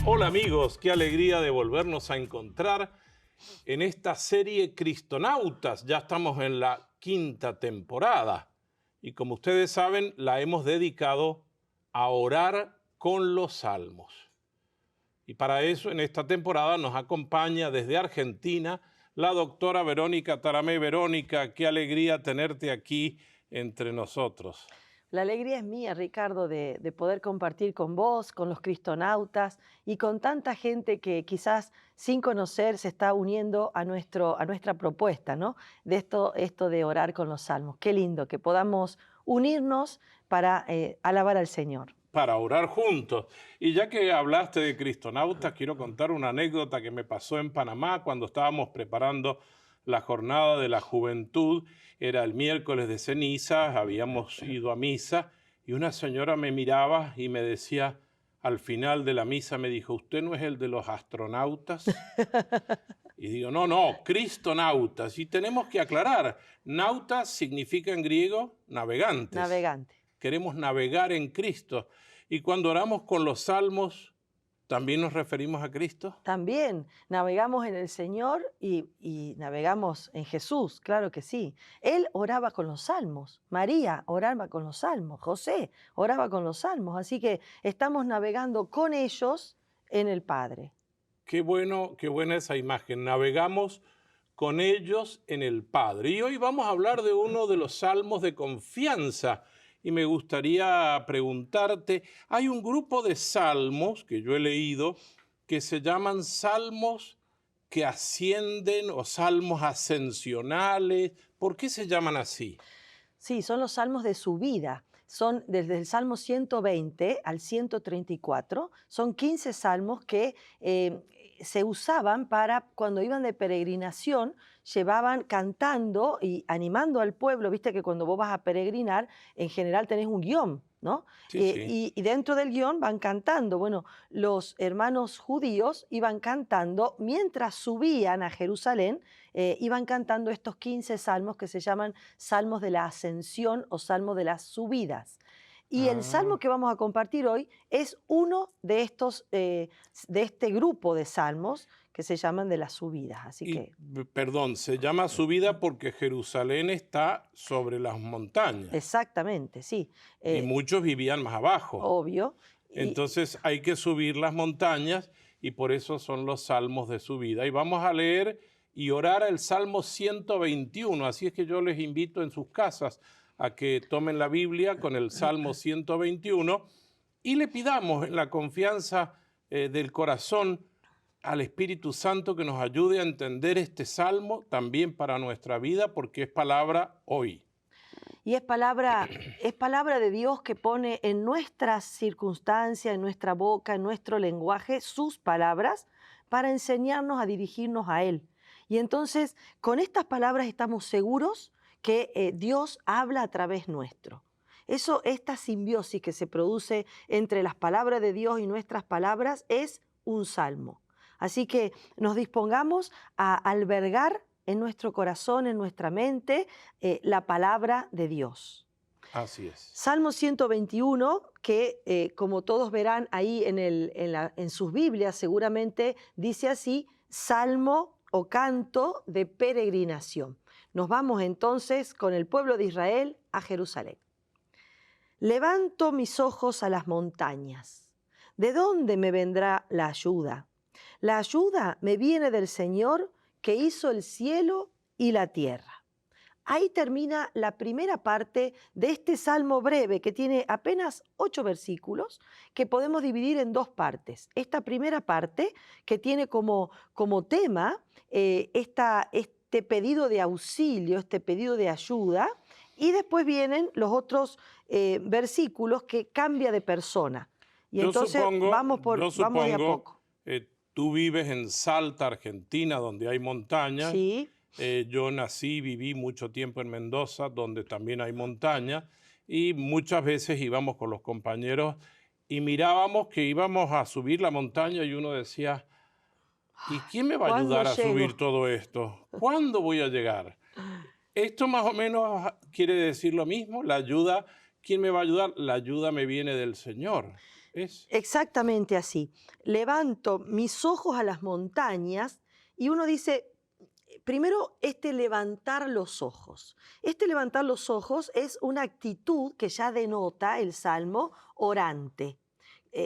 Hola amigos, qué alegría de volvernos a encontrar en esta serie Cristonautas. Ya estamos en la 5ª temporada y como ustedes saben la hemos dedicado a orar con los salmos. Y para eso en esta temporada nos acompaña desde Argentina la doctora Verónica Taramé. Verónica, qué alegría tenerte aquí entre nosotros. La alegría es mía, Ricardo, de poder compartir con vos, con los cristonautas y con tanta gente que quizás sin conocer se está uniendo a nuestra propuesta, ¿no? De esto de orar con los salmos. Qué lindo que podamos unirnos para alabar al Señor. Para orar juntos. Y ya que hablaste de cristonautas, quiero contar una anécdota que me pasó en Panamá cuando estábamos preparando la jornada de la juventud. Era el miércoles de ceniza, habíamos ido a misa y una señora me miraba y me decía, al final de la misa me dijo, ¿usted no es el de los astronautas? Y digo, no, cristonautas. Y tenemos que aclarar, nautas significa en griego navegantes. Navegante. Queremos navegar en Cristo. Y cuando oramos con los salmos, ¿también nos referimos a Cristo? También navegamos en el Señor y navegamos en Jesús, claro que sí. Él oraba con los salmos, María oraba con los salmos, José oraba con los salmos, así que estamos navegando con ellos en el Padre. Qué buena esa imagen. Navegamos con ellos en el Padre. Y hoy vamos a hablar de uno de los salmos de confianza. Y me gustaría preguntarte, hay un grupo de salmos que yo he leído que se llaman salmos que ascienden o salmos ascensionales. ¿Por qué se llaman así? Sí, son los salmos de subida. Son desde el Salmo 120 al 134. Son 15 salmos que se usaban para cuando iban de peregrinación, llevaban cantando y animando al pueblo. Viste que cuando vos vas a peregrinar, en general tenés un guión, ¿no? Sí. Y dentro del guión van cantando. Bueno, los hermanos judíos iban cantando mientras subían a Jerusalén, iban cantando estos 15 salmos que se llaman salmos de la ascensión o salmos de las subidas. Y el salmo que vamos a compartir hoy es uno de este grupo de salmos que se llaman de las subidas. Perdón, se llama subida porque Jerusalén está sobre las montañas. Exactamente, sí. Y muchos vivían más abajo. Obvio. Entonces hay que subir las montañas y por eso son los salmos de subida. Y vamos a leer y orar el Salmo 121. Así es que yo les invito en sus casas a que tomen la Biblia con el Salmo 121 y le pidamos en la confianza del corazón al Espíritu Santo que nos ayude a entender este Salmo también para nuestra vida porque es palabra hoy. Y es palabra de Dios que pone en nuestras circunstancias, en nuestra boca, en nuestro lenguaje, sus palabras para enseñarnos a dirigirnos a Él. Y entonces, con estas palabras estamos seguros que Dios habla a través nuestro. Esta simbiosis que se produce entre las palabras de Dios y nuestras palabras es un salmo. Así que nos dispongamos a albergar en nuestro corazón, en nuestra mente, la palabra de Dios. Así es. Salmo 121, que como todos verán ahí en sus Biblias, seguramente dice así, salmo o canto de peregrinación. Nos vamos entonces con el pueblo de Israel a Jerusalén. Levanto mis ojos a las montañas. ¿De dónde me vendrá la ayuda? La ayuda me viene del Señor que hizo el cielo y la tierra. Ahí termina la primera parte de este salmo breve que tiene apenas 8 versículos que podemos dividir en 2 partes. Esta primera parte que tiene como tema este pedido de auxilio, este pedido de ayuda, y después vienen los otros versículos que cambia de persona. Y entonces vamos de a poco. Tú vives en Salta, Argentina, donde hay montañas. Sí. Yo nací, viví mucho tiempo en Mendoza, donde también hay montañas, y muchas veces íbamos con los compañeros y mirábamos que íbamos a subir la montaña y uno decía, ¿y quién me va a ayudar a subir todo esto? ¿Cuándo voy a llegar? Esto más o menos quiere decir lo mismo, la ayuda, ¿quién me va a ayudar? La ayuda me viene del Señor. es. Exactamente así. Levanto mis ojos a las montañas y uno dice, primero, este levantar los ojos. Este levantar los ojos es una actitud que ya denota el salmo orante.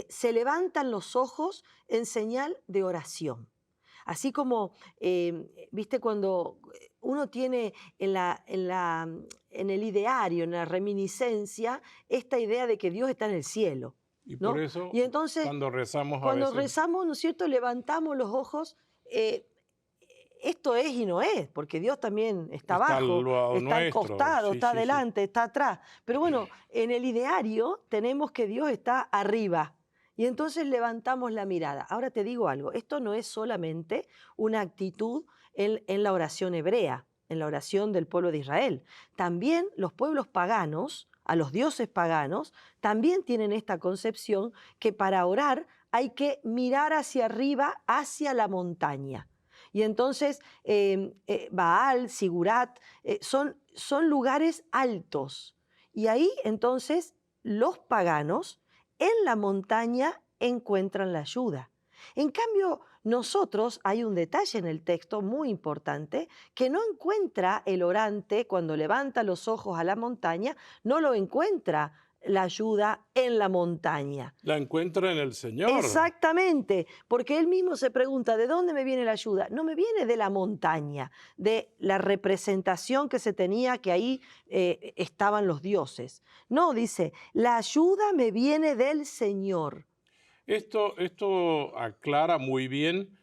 Se levantan los ojos en señal de oración. Así como, viste, cuando uno tiene en el ideario, en la reminiscencia, esta idea de que Dios está en el cielo, Y por ¿no? eso, Y entonces, cuando rezamos a cuando veces, rezamos, ¿no es cierto?, levantamos los ojos. Esto es y no es, porque Dios también está está al abajo, lado está al nuestro. costado, Sí, está sí, sí. adelante, está atrás. Pero bueno, en el ideario tenemos que Dios está arriba. Y entonces levantamos la mirada. Ahora te digo algo, esto no es solamente una actitud en la oración hebrea, en la oración del pueblo de Israel. También los pueblos paganos, a los dioses paganos, también tienen esta concepción que para orar hay que mirar hacia arriba, hacia la montaña. Y entonces Baal, Sigurat, son lugares altos. Y ahí entonces los paganos en la montaña encuentran la ayuda. En cambio, nosotros, hay un detalle en el texto muy importante, que no encuentra el orante cuando levanta los ojos a la montaña, no lo encuentra la ayuda en la montaña. La encuentra en el Señor. Exactamente, porque él mismo se pregunta, ¿de dónde me viene la ayuda? No me viene de la montaña, de la representación que se tenía que ahí estaban los dioses. No, dice, la ayuda me viene del Señor. Esto aclara muy bien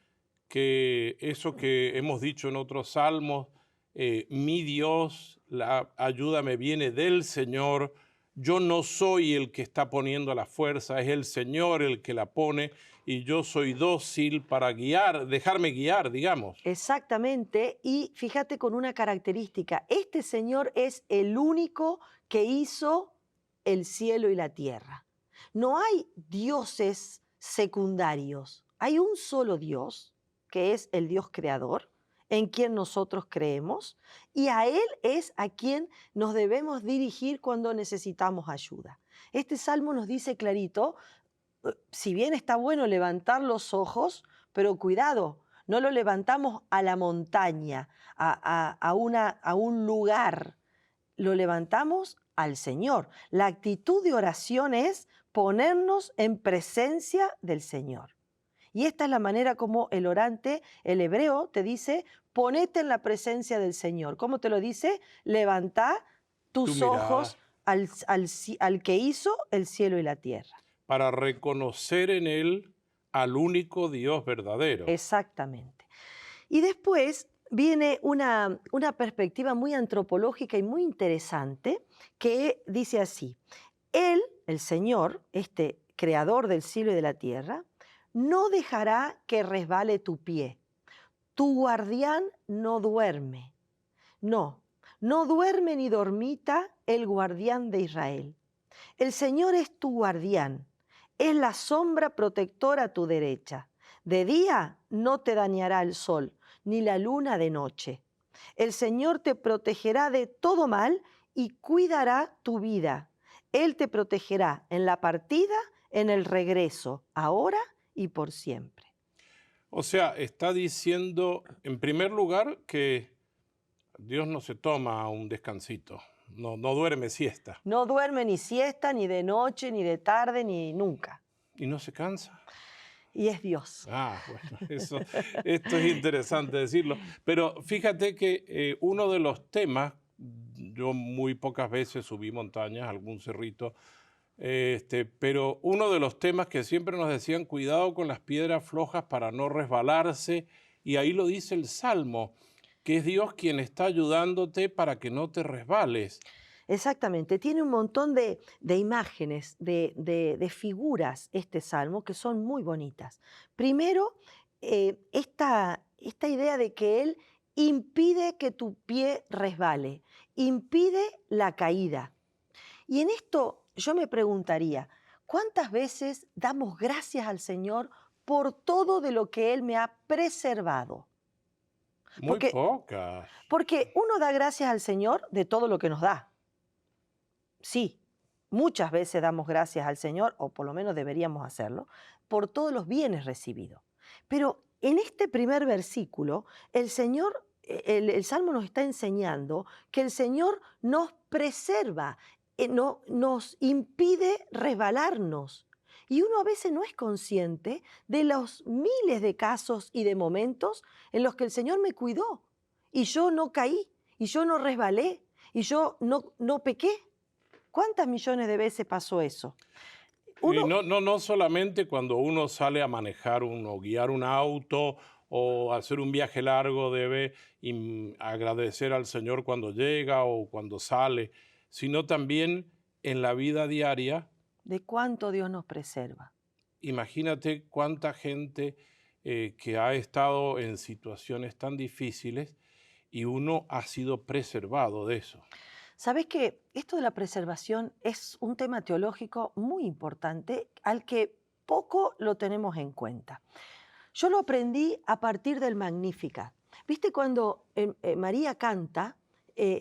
que eso que hemos dicho en otros salmos, mi Dios, la ayuda me viene del Señor, yo no soy el que está poniendo la fuerza, es el Señor el que la pone y yo soy dócil para guiar, dejarme guiar, digamos. Exactamente, y fíjate con una característica, este Señor es el único que hizo el cielo y la tierra. No hay dioses secundarios, hay un solo Dios, que es el Dios creador, en quien nosotros creemos, y a Él es a quien nos debemos dirigir cuando necesitamos ayuda. Este salmo nos dice clarito, si bien está bueno levantar los ojos, pero cuidado, no lo levantamos a la montaña, a un lugar, lo levantamos al Señor. La actitud de oración es ponernos en presencia del Señor. Y esta es la manera como el orante, el hebreo, te dice, ponete en la presencia del Señor. ¿Cómo te lo dice? Levanta Tu tus mirada ojos al que hizo el cielo y la tierra. para reconocer en Él al único Dios verdadero. Exactamente. Y después viene una perspectiva muy antropológica y muy interesante que dice así, Él, el Señor, este creador del cielo y de la tierra, no dejará que resbale tu pie. Tu guardián no duerme. No, no duerme ni dormita el guardián de Israel. El Señor es tu guardián, es la sombra protectora a tu derecha. De día no te dañará el sol, ni la luna de noche. El Señor te protegerá de todo mal y cuidará tu vida. Él te protegerá en la partida, en el regreso, ahora y por siempre. O sea, está diciendo, en primer lugar, que Dios no se toma un descansito, no duerme siesta No duerme ni siesta, ni de noche, ni de tarde, ni nunca. y no se cansa. Y es Dios. Ah, bueno, esto es interesante decirlo. Pero fíjate que uno de los temas, yo muy pocas veces subí montañas, algún cerrito, pero uno de los temas que siempre nos decían, cuidado con las piedras flojas para no resbalarse, y ahí lo dice el Salmo, que es Dios quien está ayudándote para que no te resbales. Exactamente, tiene un montón de imágenes, de figuras este salmo que son muy bonitas. Primero, esta idea de que Él impide que tu pie resbale, impide la caída. Y en esto yo me preguntaría, ¿cuántas veces damos gracias al Señor por todo de lo que Él me ha preservado? Muy Porque, pocas. porque uno da gracias al Señor de todo lo que nos da. Sí, muchas veces damos gracias al Señor, o por lo menos deberíamos hacerlo, por todos los bienes recibidos. Pero en este primer versículo, el Señor, el Salmo nos está enseñando que el Señor nos preserva, nos impide resbalarnos. Y uno a veces no es consciente de los miles de casos y de momentos en los que el Señor me cuidó y yo no caí, y yo no resbalé, y yo no pequé. ¿Cuántas millones de veces pasó eso? Y no solamente cuando uno sale a manejar o guiar un auto o hacer un viaje largo debe agradecer al Señor cuando llega o cuando sale, sino también en la vida diaria. De cuánto Dios nos preserva. Imagínate cuánta gente que ha estado en situaciones tan difíciles y uno ha sido preservado de eso. ¿Sabes que esto de la preservación es un tema teológico muy importante al que poco lo tenemos en cuenta? Yo lo aprendí a partir del Magnificat. ¿Viste cuando María canta,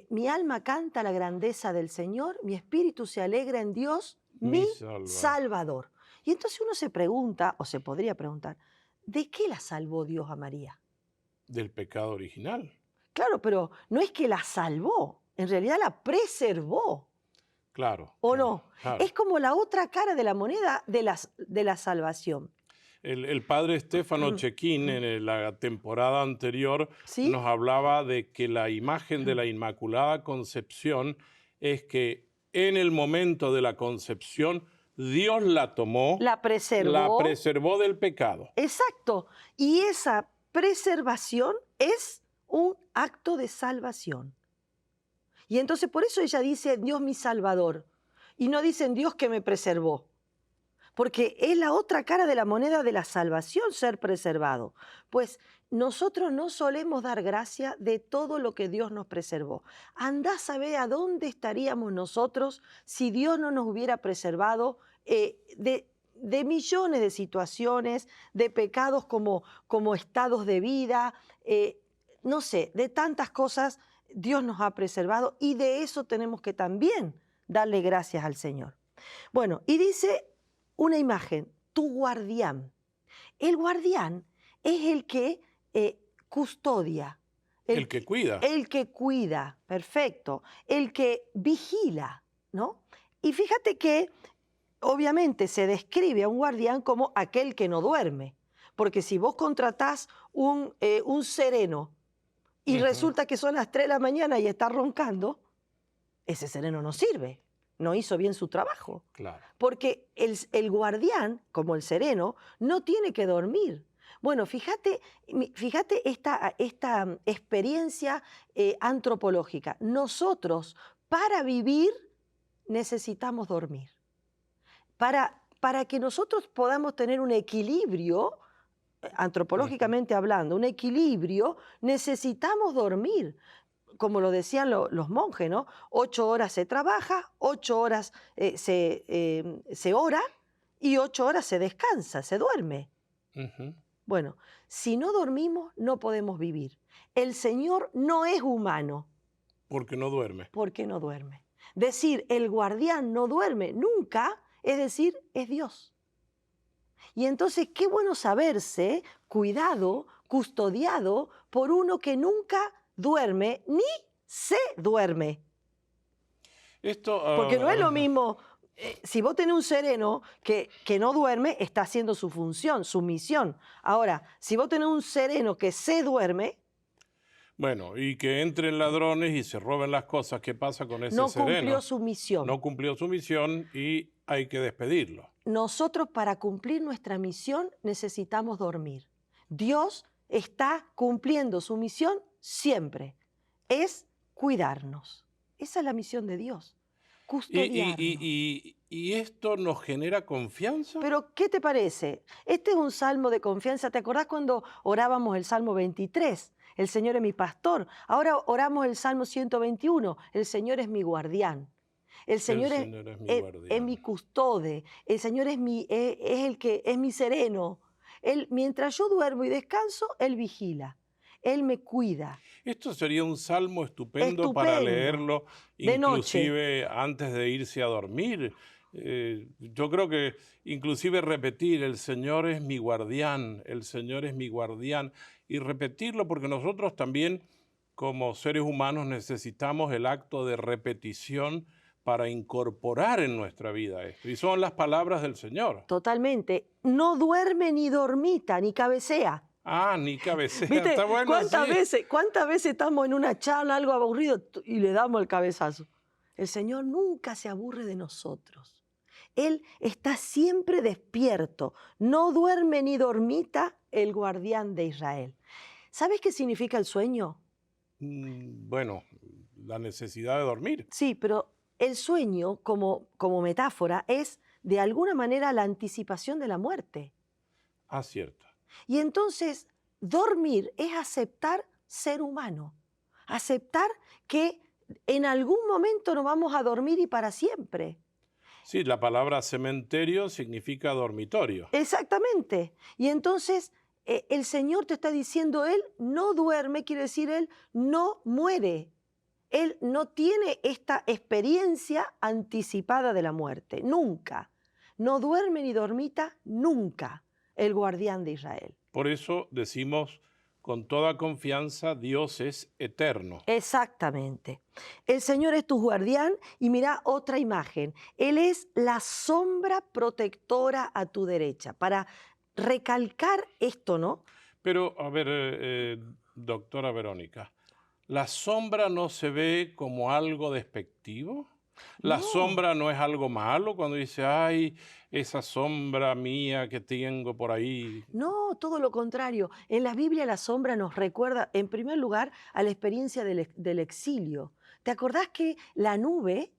mi alma canta la grandeza del Señor, mi espíritu se alegra en Dios, mi Salvador? Y entonces uno se pregunta, o se podría preguntar, ¿de qué la salvó Dios a María? Del pecado original. Claro, pero no es que la salvó, en realidad la preservó. Claro. ¿O claro, no? claro. Es como la otra cara de la moneda de la salvación. El padre Stefano Cecchin en la temporada anterior ¿Sí? nos hablaba de que la imagen de la Inmaculada Concepción es que en el momento de la concepción Dios la tomó, La preservó del pecado. Exacto. Y esa preservación es un acto de salvación. Y entonces por eso ella dice, Dios mi Salvador. Y no dicen Dios que me preservó. Porque es la otra cara de la moneda de la salvación ser preservado. Pues nosotros no solemos dar gracia de todo lo que Dios nos preservó. Andá a saber a dónde estaríamos nosotros si Dios no nos hubiera preservado de millones de situaciones, de pecados como estados de vida, no sé, de tantas cosas Dios nos ha preservado y de eso tenemos que también darle gracias al Señor. Bueno, y dice una imagen, tu guardián. El guardián es el que custodia. El que cuida. El que cuida, perfecto. El que vigila, ¿no? Y fíjate que obviamente se describe a un guardián como aquel que no duerme. Porque si vos contratás un sereno y resulta que son las 3 de la mañana y está roncando, ese sereno no sirve. No hizo bien su trabajo. Claro. Porque el guardián, como el sereno, no tiene que dormir. Bueno, fíjate esta experiencia antropológica. Nosotros, para vivir, necesitamos dormir. Para que nosotros podamos tener un equilibrio, antropológicamente hablando, un equilibrio, necesitamos dormir. Como lo decían los monjes, ¿no? 8 horas se trabaja, 8 horas se ora y 8 horas se descansa, se duerme. Bueno, si no dormimos, no podemos vivir. El Señor no es humano. Porque no duerme. Porque no duerme. Decir el guardián no duerme nunca, es decir, es Dios. Y entonces qué bueno saberse cuidado, custodiado por uno que nunca duerme ni se duerme. Porque no es lo mismo, si vos tenés un sereno que no duerme, está haciendo su función, su misión. Ahora, si vos tenés un sereno que se duerme... Bueno, y que entren ladrones y se roben las cosas, ¿qué pasa con ese sereno? No cumplió su misión. No cumplió su misión y hay que despedirlo. Nosotros para cumplir nuestra misión necesitamos dormir. Dios está cumpliendo su misión siempre. Es cuidarnos. Esa es la misión de Dios, custodiarnos. ¿Y esto nos genera confianza? Pero, ¿qué te parece? Este es un salmo de confianza. ¿Te acordás cuando orábamos el Salmo 23? El Señor es mi pastor. Ahora oramos el Salmo 121. El Señor es mi guardián. El Señor es mi custode. El Señor es el que es mi sereno. Mientras yo duermo y descanso, Él vigila. Él me cuida. Esto sería un salmo estupendo para Estupendo. leerlo, De noche. inclusive antes de irse a dormir. Yo creo que inclusive repetir, el Señor es mi guardián, el Señor es mi guardián, y repetirlo porque nosotros también como seres humanos necesitamos el acto de repetición para incorporar en nuestra vida esto. Y son las palabras del Señor. Totalmente. No duerme ni dormita, ni cabecea. Ah, ni cabecea, ¿Viste? está bueno, sí. ¿Cuántas veces estamos en una charla, algo aburrido, y le damos el cabezazo? El Señor nunca se aburre de nosotros. Él está siempre despierto. No duerme ni dormita el guardián de Israel. ¿Sabes qué significa el sueño? Bueno, la necesidad de dormir. Sí, pero el sueño, como metáfora, es de alguna manera la anticipación de la muerte. Ah, cierto. Y entonces, dormir es aceptar ser humano, aceptar que en algún momento nos vamos a dormir y para siempre. Sí, la palabra cementerio significa dormitorio. Exactamente. Y entonces el Señor te está diciendo, Él no duerme, quiere decir, Él no muere. Él no tiene esta experiencia anticipada de la muerte, nunca. No duerme ni dormita nunca el guardián de Israel. Por eso decimos con toda confianza, Dios es eterno. Exactamente. El Señor es tu guardián y mira otra imagen. Él es la sombra protectora a tu derecha. Para recalcar esto, ¿no? Pero, a ver, doctora Verónica, ¿la sombra no se ve como algo despectivo? ¿La No. sombra no es algo malo cuando dice, ay, esa sombra mía que tengo por ahí? No, todo lo contrario. En la Biblia la sombra nos recuerda, en primer lugar, a la experiencia del exilio. ¿Te acordás que la nube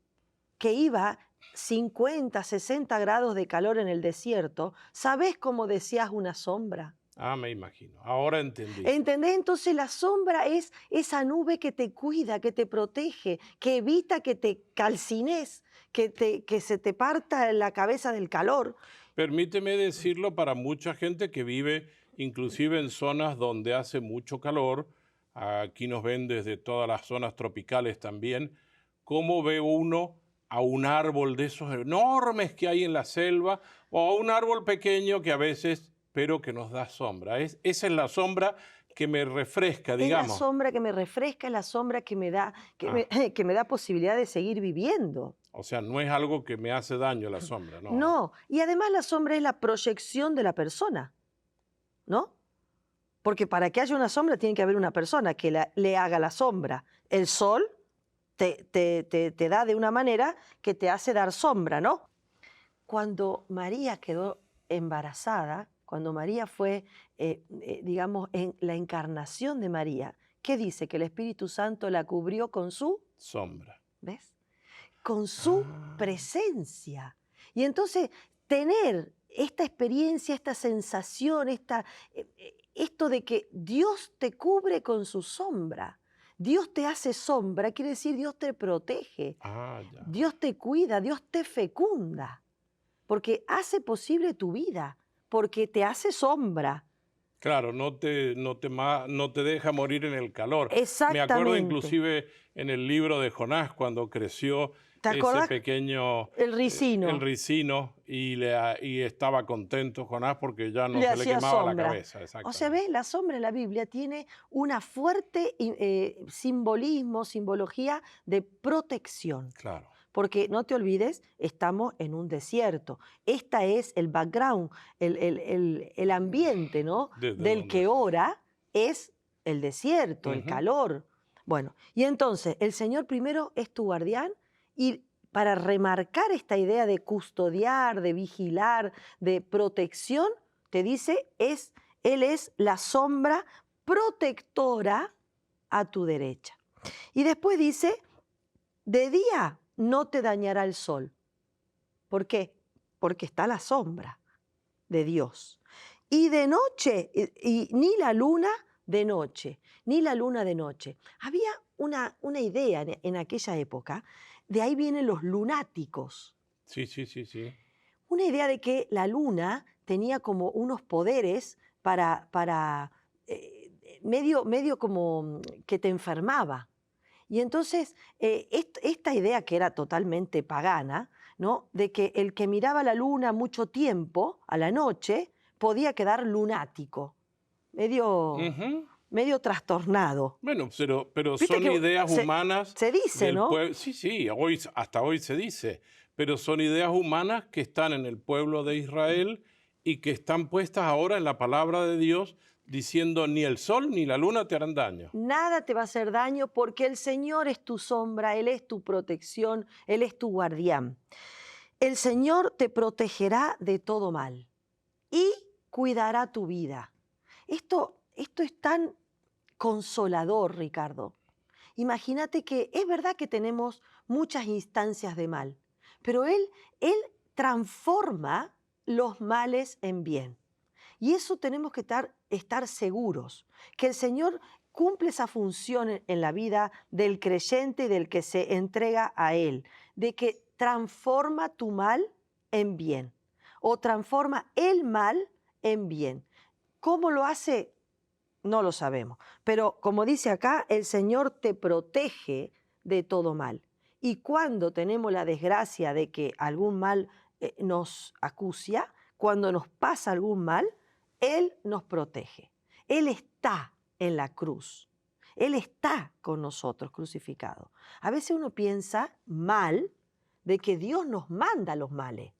que iba 50, 60 grados de calor en el desierto, ¿sabés cómo decías una sombra? Ah, me imagino. Ahora entendí. ¿Entendés? Entonces la sombra es esa nube que te cuida, que te protege, que evita que te calcines, que se te parta la cabeza del calor. Permíteme decirlo para mucha gente que vive inclusive en zonas donde hace mucho calor, aquí nos ven desde todas las zonas tropicales también, cómo ve uno a un árbol de esos enormes que hay en la selva o a un árbol pequeño que a veces, pero que nos da sombra. Esa es la sombra que me refresca, digamos. Es la sombra que me refresca, es la sombra que me da, que me da posibilidad de seguir viviendo. O sea, no es algo que me hace daño la sombra, ¿no? No, y además la sombra es la proyección de la persona, ¿no? Porque para que haya una sombra tiene que haber una persona que le haga la sombra. El sol te da de una manera que te hace dar sombra, ¿no? Cuando María quedó embarazada, cuando María fue, digamos, en la encarnación de María, ¿qué dice? Que el Espíritu Santo la cubrió con su sombra. ¿Ves? Con su presencia. Y entonces tener esta experiencia, esta sensación, esto de que Dios te cubre con su sombra, Dios te hace sombra, quiere decir Dios te protege, Ya. Dios te cuida, Dios te fecunda, porque hace posible tu vida, porque te hace sombra. Claro, no te deja morir en el calor. Me acuerdo Exactamente. inclusive en el libro de Jonás, cuando creció ¿Te ese acordás? pequeño El ricino. el ricino y estaba contento Jonás porque ya no Le se le hacía quemaba la sombra. cabeza. O sea, Exactamente. ¿ves? La sombra en la Biblia tiene una fuerte simbología de protección. Claro. Porque no te olvides, estamos en un desierto. Esta es el background, el ambiente, ¿no? Desde del donde que sea. ora es el desierto, el Ujú. calor. Bueno, y entonces el Señor primero es tu guardián y para remarcar esta idea de custodiar, de vigilar, de protección, te dice, Él es la sombra protectora a tu derecha. Y después dice, de día no te dañará el sol. ¿Por qué? Porque está la sombra de Dios. Y de noche, y ni la luna de noche, ni la luna de noche. Había una idea en aquella época, de ahí vienen los lunáticos. Sí. Una idea de que la luna tenía como unos poderes para medio como que te enfermaba. Y entonces, esta idea que era totalmente pagana, ¿no? De que el que miraba la luna mucho tiempo, a la noche, podía quedar lunático, medio, Ujú. medio trastornado. Bueno, pero Viste son que ideas humanas se dice, del ¿no? pueblo. Sí, sí, hoy, hasta hoy se dice, pero son ideas humanas que están en el pueblo de Israel y que están puestas ahora en la palabra de Dios, diciendo ni el sol ni la luna te harán daño. Nada te va a hacer daño porque el Señor es tu sombra, Él es tu protección, Él es tu guardián. El Señor te protegerá de todo mal y cuidará tu vida. Esto es tan consolador, Ricardo. Imagínate que es verdad que tenemos muchas instancias de mal, pero Él transforma los males en bien. Y eso tenemos que estar seguros, que el Señor cumple esa función en la vida del creyente y del que se entrega a Él, de que transforma tu mal en bien o transforma el mal en bien. ¿Cómo lo hace? No lo sabemos. Pero como dice acá, el Señor te protege de todo mal. Y cuando tenemos la desgracia de que algún mal nos acucia, cuando nos pasa algún mal, Él nos protege. Él está en la cruz. Él está con nosotros crucificado. A veces uno piensa mal de que Dios nos manda los males.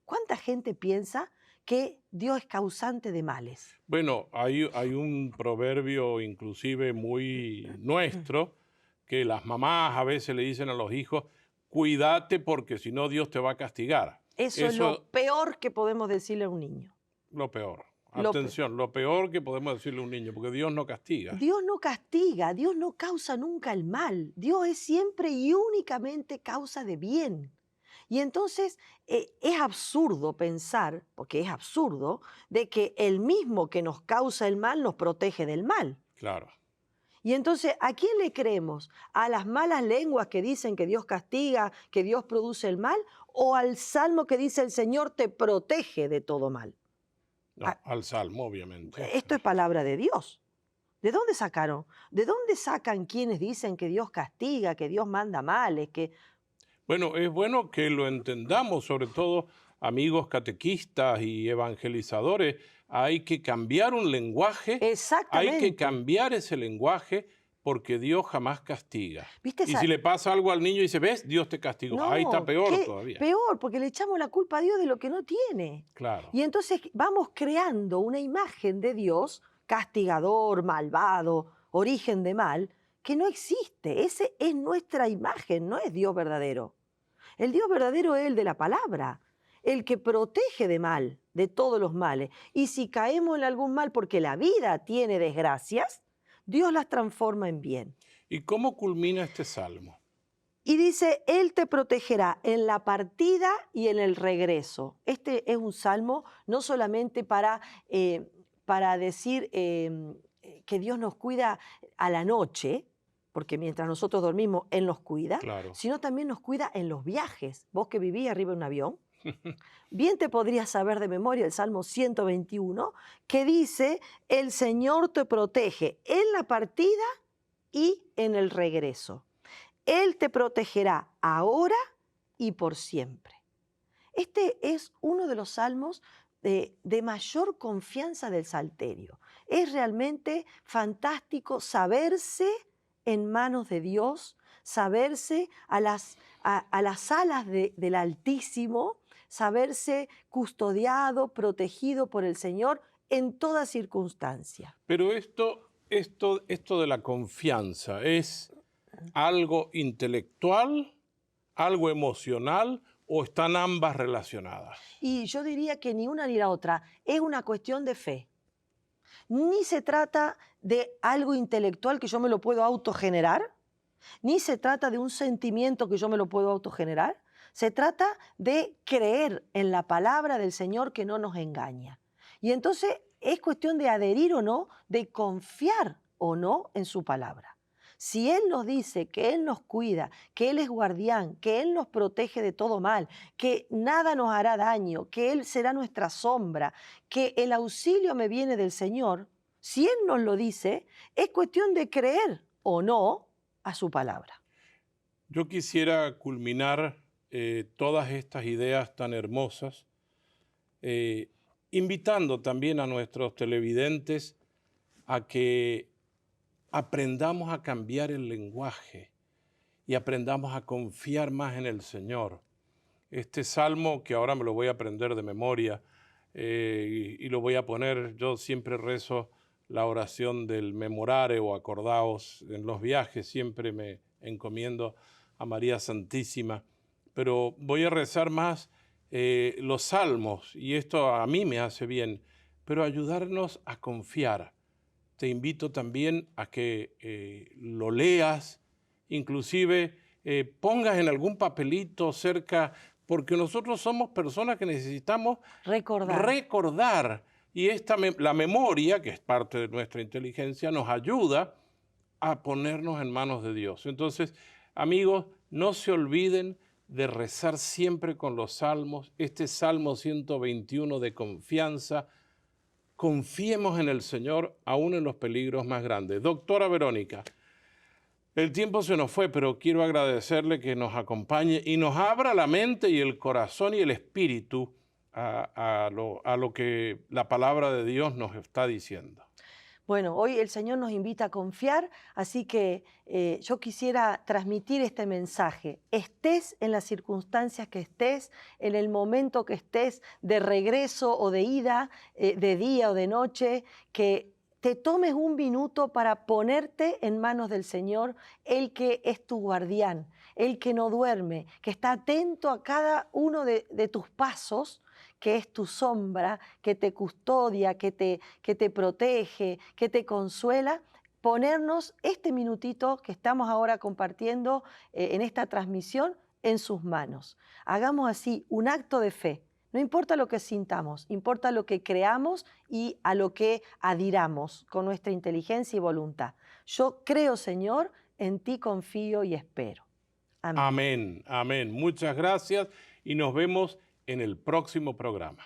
¿Cuánta gente piensa que Dios es causante de males? Bueno, hay un proverbio inclusive muy nuestro que las mamás a veces le dicen a los hijos, cuídate porque si no Dios te va a castigar. Eso es lo peor que podemos decirle a un niño. Lo peor. Lo peor. Atención, lo peor que podemos decirle a un niño, porque Dios no castiga. Dios no castiga, Dios no causa nunca el mal. Dios es siempre y únicamente causa de bien. Y entonces es absurdo pensar, porque es absurdo, de que el mismo que nos causa el mal nos protege del mal. Claro. Y entonces, ¿a quién le creemos? ¿A las malas lenguas que dicen que Dios castiga, que Dios produce el mal? ¿O al salmo que dice el Señor te protege de todo mal? No, al Salmo, obviamente. Esto es palabra de Dios. ¿De dónde sacaron? ¿De dónde sacan quienes dicen que Dios castiga, que Dios manda males? Bueno, es bueno que lo entendamos, sobre todo amigos catequistas y evangelizadores. Hay que cambiar un lenguaje, hay que cambiar ese lenguaje porque Dios jamás castiga. ¿Viste y si le pasa algo al niño y dice, ¿ves? Dios te castigó. No, ahí está peor todavía. Peor, porque le echamos la culpa a Dios de lo que no tiene. Claro. Y entonces vamos creando una imagen de Dios castigador, malvado, origen de mal, que no existe. Ese es nuestra imagen, no es Dios verdadero. El Dios verdadero es el de la palabra, el que protege de mal, de todos los males. Y si caemos en algún mal porque la vida tiene desgracias, Dios las transforma en bien. ¿Y cómo culmina este salmo? Y dice, Él te protegerá en la partida y en el regreso. Este es un salmo no solamente para decir que Dios nos cuida a la noche, porque mientras nosotros dormimos, Él nos cuida, Claro. sino también nos cuida en los viajes. Vos que vivís arriba de un avión, bien te podrías saber de memoria el Salmo 121, que dice, el Señor te protege en la partida y en el regreso. Él te protegerá ahora y por siempre. Este es uno de los salmos de mayor confianza del salterio. Es realmente fantástico saberse en manos de Dios, saberse a las alas del Altísimo, saberse custodiado, protegido por el Señor en toda circunstancia. Pero esto de la confianza es algo intelectual, algo emocional, o están ambas relacionadas? Y yo diría que ni una ni la otra. Es una cuestión de fe. Ni se trata de algo intelectual que yo me lo puedo autogenerar, ni se trata de un sentimiento que yo me lo puedo autogenerar. Se trata de creer en la palabra del Señor que no nos engaña. Y entonces es cuestión de adherir o no, de confiar o no en su palabra. Si Él nos dice que Él nos cuida, que Él es guardián, que Él nos protege de todo mal, que nada nos hará daño, que Él será nuestra sombra, que el auxilio me viene del Señor, Si Él nos lo dice, es cuestión de creer o no a su palabra. Yo quisiera culminar todas estas ideas tan hermosas, eh, invitando también a nuestros televidentes a que aprendamos a cambiar el lenguaje y aprendamos a confiar más en el Señor. Este salmo, que ahora me lo voy a aprender de memoria y lo voy a poner, yo siempre rezo la oración del memorare o acordaos en los viajes, siempre me encomiendo a María Santísima, pero voy a rezar más los salmos, y esto a mí me hace bien, pero ayudarnos a confiar. Te invito también a que lo leas, inclusive pongas en algún papelito cerca, porque nosotros somos personas que necesitamos recordar. Y la memoria, que es parte de nuestra inteligencia, nos ayuda a ponernos en manos de Dios. Entonces, amigos, no se olviden de rezar siempre con los salmos. Este Salmo 121 de confianza. Confiemos en el Señor, aún en los peligros más grandes. Doctora Verónica, el tiempo se nos fue, pero quiero agradecerle que nos acompañe y nos abra la mente y el corazón y el espíritu a lo que la palabra de Dios nos está diciendo. Bueno, hoy el Señor nos invita a confiar, así que yo quisiera transmitir este mensaje. Estés en las circunstancias que estés, en el momento que estés de regreso o de ida, de día o de noche, que te tomes un minuto para ponerte en manos del Señor, el que es tu guardián, el que no duerme, que está atento a cada uno de tus pasos, que es tu sombra, que te custodia, que te protege, que te consuela. Ponernos este minutito que estamos ahora compartiendo en esta transmisión en sus manos. Hagamos así un acto de fe. No importa lo que sintamos, importa lo que creamos y a lo que adhiramos con nuestra inteligencia y voluntad. Yo creo, Señor, en ti confío y espero. Amén. Amén, amén. Muchas gracias y nos vemos en el próximo programa.